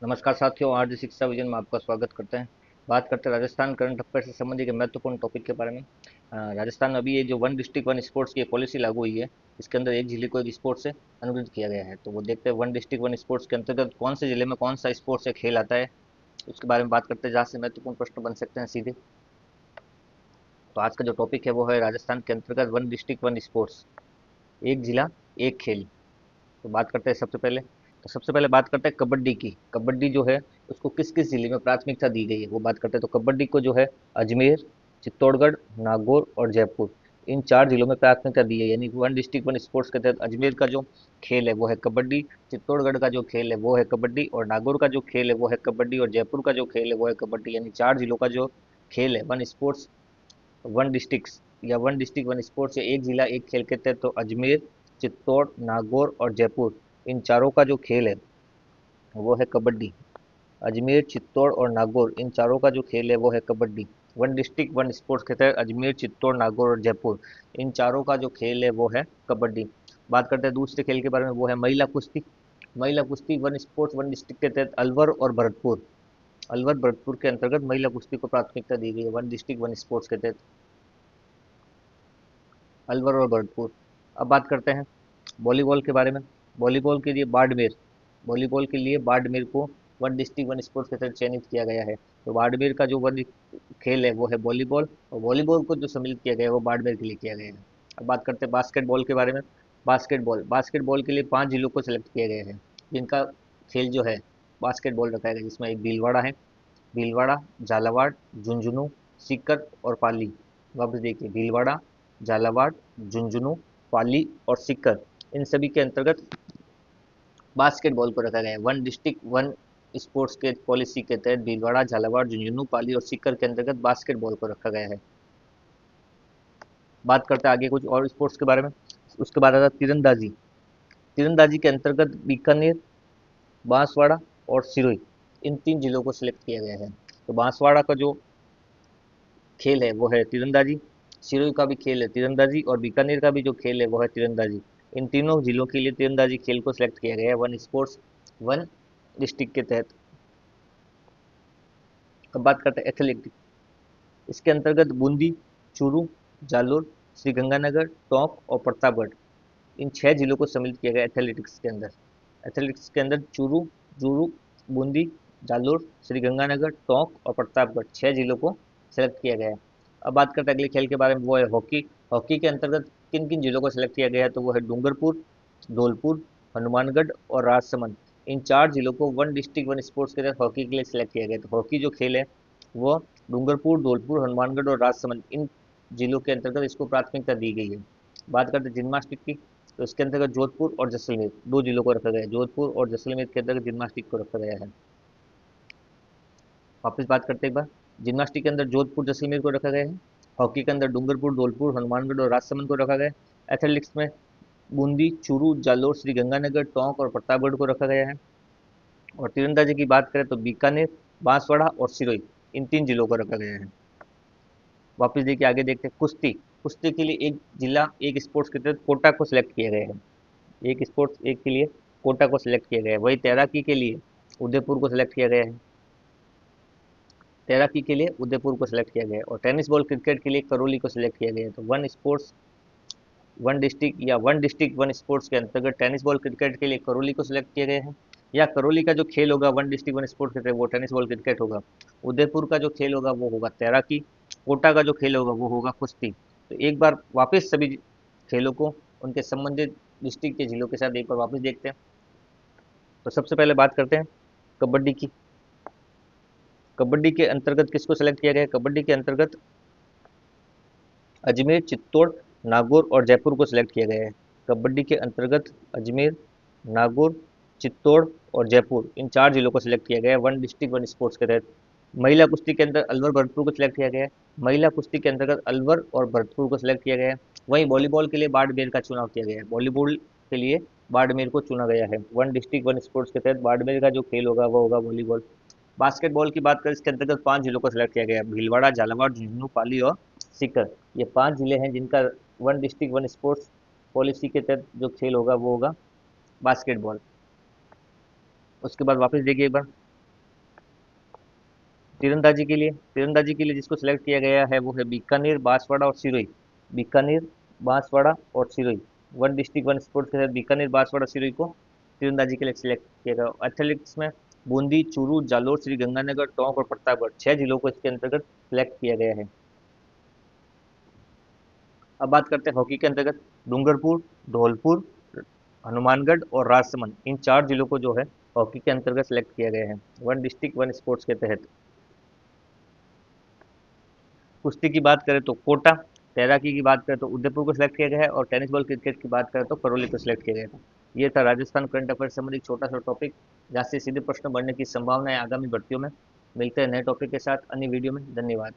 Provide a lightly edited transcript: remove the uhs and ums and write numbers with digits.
नमस्कार साथियों, आज शिक्षा विजन में आपका स्वागत करते हैं। बात करते हैं राजस्थान करंट अफेयर से संबंधित एक महत्वपूर्ण टॉपिक के बारे में। राजस्थान में अभी ये जो वन डिस्ट्रिक्ट वन स्पोर्ट्स की पॉलिसी लागू हुई है, इसके अंदर एक जिले को एक स्पोर्ट्स से अनुबंधित किया गया है। तो वो देखते हैं वन डिस्ट्रिक्ट वन स्पोर्ट्स के अंतर्गत कौन से जिले में कौन सा स्पोर्ट्स या खेल आता है, उसके बारे में बात करते हैं, जहाँ से महत्वपूर्ण प्रश्न बन सकते हैं सीधे। तो आज का जो टॉपिक है वो है राजस्थान के अंतर्गत वन डिस्ट्रिक्ट वन स्पोर्ट्स, एक जिला एक खेल। तो बात करते हैं सबसे पहले बात करते हैं कबड्डी की। कबड्डी जो है उसको किस किस जिले में प्राथमिकता दी गई है वो बात करते हैं। तो कबड्डी को जो है अजमेर, चित्तौड़गढ़, नागौर और जयपुर, इन चार जिलों में प्राथमिकता दी है। यानी वन डिस्ट्रिक्ट वन स्पोर्ट्स के तहत अजमेर का जो खेल है वो है कबड्डी, चित्तौड़गढ़ का जो खेल है वो है कबड्डी, और नागौर का जो खेल है वो है कबड्डी, और जयपुर का जो खेल है वो है कबड्डी। यानी चार जिलों का जो खेल है वन स्पोर्ट्स वन डिस्ट्रिक्ट या वन डिस्ट्रिक्ट वन स्पोर्ट्स या एक जिला एक खेल के तहत, तो अजमेर, चित्तौड़, नागौर और जयपुर, इन चारों का जो खेल है वो है कबड्डी। अजमेर, चित्तौड़ और नागौर, इन चारों का जो खेल है वो है kabaddi. One district one sports के तहत अजमेर, चित्तौड़, नागौर और जयपुर, इन चारों का जो खेल है वो है कबड्डी। बात करते हैं दूसरे खेल के बारे में, वो है महिला कुश्ती। महिला कुश्ती वन स्पोर्ट्स वन डिस्ट्रिक्ट के तहत अलवर और भरतपुर, अलवर भरतपुर के अंतर्गत महिला कुश्ती को प्राथमिकता दी गई है वन डिस्ट्रिक्ट वन स्पोर्ट्स के तहत, अलवर और भरतपुर। अब बात करते हैं वॉलीबॉल के बारे में। वॉलीबॉल के लिए बाड़मेर, वॉलीबॉल के लिए बाड़मेर को वन डिस्ट्रिक्ट वन स्पोर्ट्स के तहत चयनित किया गया है। तो बाड़मेर का जो वन खेल है वो है वॉलीबॉल, और वॉलीबॉल को जो सम्मिलित किया गया है वो बाड़मेर के लिए किया गया है। अब बात करते हैं बास्केटबॉल के बारे में। बास्केटबॉल के लिए 5 जिलों को सिलेक्ट किया गया है, जिनका खेल जो है बास्केटबॉल रखा गया है, जिसमें एक भीलवाड़ा है, भीलवाड़ा, झालावाड़, झुंझुनू, सीकर और पाली। वापस देखिए, भीलवाड़ा, झालावाड़, झुंझुनू, पाली और सीकर, इन सभी के अंतर्गत बास्केटबॉल को रखा गया है। वन डिस्ट्रिक्ट वन स्पोर्ट्स के पॉलिसी के तहत भीलवाड़ा, झालावाड़, झुंझुनू, पाली और सीकर के अंतर्गत बास्केटबॉल को रखा गया है। बात करते हैं आगे कुछ और स्पोर्ट्स के बारे में। उसके बाद आता है तीरंदाजी। तीरंदाजी के अंतर्गत बीकानेर, बांसवाड़ा और सिरोही, इन 3 जिलों को सिलेक्ट किया गया है। तो बांसवाड़ा का जो खेल है वो है तीरंदाजी, सिरोही का भी खेल है तीरंदाजी, और बीकानेर का भी जो खेल है वो है तीरंदाजी। इन तीनों जिलों के लिए तीरंदाजी खेल को सिलेक्ट किया गया है वन स्पोर्ट्स वन डिस्ट्रिक्ट के तहत। अब बात करते हैं एथलेटिक्स। इसके अंतर्गत बूंदी, चूरू, जालोर, श्रीगंगानगर, टोंक और प्रतापगढ़, इन 6 जिलों को सम्मिलित किया गया एथलेटिक्स के अंदर। एथलेटिक्स के अंदर चूरू, चूरू, बूंदी, जालोर, श्रीगंगानगर, टोंक और प्रतापगढ़, 6 जिलों को सेलेक्ट किया गया है। अब बात करते हैं अगले खेल के बारे में, वो है हॉकी। हॉकी के अंतर्गत किन किन जिलों को सिलेक्ट किया गया है, तो वो है डूंगरपुर, धौलपुर, हनुमानगढ़ और राजसमंद, इन 4 जिलों को वन डिस्ट्रिक्ट वन स्पोर्ट्स के तहत हॉकी के लिए सिलेक्ट किया गया है। तो हॉकी जो खेल है वो डूंगरपुर, धौलपुर, हनुमानगढ़ और राजसमंद, इन जिलों के अंतर्गत इसको प्राथमिकता दी गई है। बात करते हैं जिम्नास्टिक की। तो इसके अंतर्गत जोधपुर और जैसलमेर, 2 जिलों को रखा गया है। जोधपुर और जैसलमेर के अंतर्गत जिम्नास्टिक को रखा गया है। वापस बात करते हैं एक बार, जिम्नास्टिक के अंदर जोधपुर जैसलमेर को रखा गया है। हॉकी के अंदर डूंगरपुर, धौलपुर, हनुमानगढ़ और राजसमंद को रखा गया है। एथलेटिक्स में बूंदी, चूरू, जालोर, श्रीगंगानगर, टोंक और प्रतापगढ़ को रखा गया है। और तीरंदाजी की बात करें तो बीकानेर, बांसवाड़ा और सिरोही, इन 3 जिलों को रखा गया है। वापस देखिए, आगे देखते हैं कुश्ती। कुश्ती के लिए एक जिला एक स्पोर्ट्स के तहत कोटा को सिलेक्ट किया गया है। एक स्पोर्ट्स एक के लिए कोटा को सिलेक्ट किया गया है। वही तैराकी के लिए उदयपुर को सिलेक्ट किया गया है। तैराकी के लिए उदयपुर को सिलेक्ट किया गया है। और टेनिस बॉल क्रिकेट के लिए करौली को सिलेक्ट किया गया है। तो वन स्पोर्ट्स वन डिस्ट्रिक्ट या वन डिस्ट्रिक्ट वन स्पोर्ट्स के अंतर्गत टेनिस बॉल क्रिकेट के लिए करौली को सिलेक्ट किया गया है। या करौली का जो खेल होगा वन डिस्ट्रिक्ट वन स्पोर्ट्स के तहत वो टेनिस बॉल क्रिकेट होगा। उदयपुर का जो खेल होगा वो होगा तैराकी। कोटा का जो खेल होगा वो होगा कुश्ती। तो एक बार वापस सभी खेलों को उनके संबंधित डिस्ट्रिक्ट के जिलों के साथ एक बार वापस देखते हैं। तो सबसे पहले बात करते हैं कबड्डी की। कबड्डी के अंतर्गत किसको सेलेक्ट किया गया है? कबड्डी के अंतर्गत अजमेर, चित्तौड़, नागौर और जयपुर को सिलेक्ट किया गया है। कबड्डी के अंतर्गत अजमेर, नागौर, चित्तौड़ और जयपुर, इन 4 जिलों को सिलेक्ट किया गया है वन डिस्ट्रिक्ट वन स्पोर्ट्स के तहत। महिला कुश्ती के अंदर अलवर भरतपुर को सिलेक्ट किया गया है। महिला कुश्ती के अंतर्गत अलवर और भरतपुर को सिलेक्ट किया गया है। वहीं वॉलीबॉल के लिए बाड़मेर का चुनाव किया गया है। वॉलीबॉल के लिए बाड़मेर को चुना गया है। वन डिस्ट्रिक्ट वन स्पोर्ट्स के तहत बाड़मेर का जो खेल होगा वो होगा वॉलीबॉल। बास्केटबॉल की बात करें, इसके अंतर्गत 5 जिलों को सिलेक्ट किया गया है। भीलवाड़ा, झालावाड़, झुंझुनू, पाली और सीकर, ये 5 जिले हैं जिनका one district one sports policy के तहत जो खेल होगा वो होगा बास्केटबॉल। उसके बाद वापस देखिए एक बार, तीरंदाजी के लिए जिसको सिलेक्ट किया गया है वो है बीकानेर, बांसवाड़ा और सिरोही। बीकानेर, बांसवाड़ा और Sirohi, one district one sports के तहत बीकानेर, बांसवाड़ा, सिरोही को तीरंदाजी के लिए सिलेक्ट किया गया। एथलेटिक्स में बूंदी, चूरू, जालोर, श्री गंगानगर, टोंक और प्रतापगढ़, 6 जिलों को इसके अंतर्गत सिलेक्ट किया गया है। अब बात करते हैं हॉकी के अंतर्गत डूंगरपुर, धौलपुर, हनुमानगढ़ और राजसमंद, इन 4 जिलों को जो है हॉकी के अंतर्गत सिलेक्ट किया गया है वन डिस्ट्रिक्ट वन स्पोर्ट्स के तहत। कुश्ती की बात करें तो कोटा, तैराकी की बात करें तो उदयपुर को सिलेक्ट किया गया है और टेनिस बॉल क्रिकेट की बात करें तो करौली को सिलेक्ट किया गया था। ये था राजस्थान करंट अफेयर से संबंधित छोटा सा टॉपिक, जहाँ से सीधे प्रश्न बनने की संभावना है आगामी भर्तियों में। मिलते हैं नए टॉपिक के साथ अन्य वीडियो में। धन्यवाद।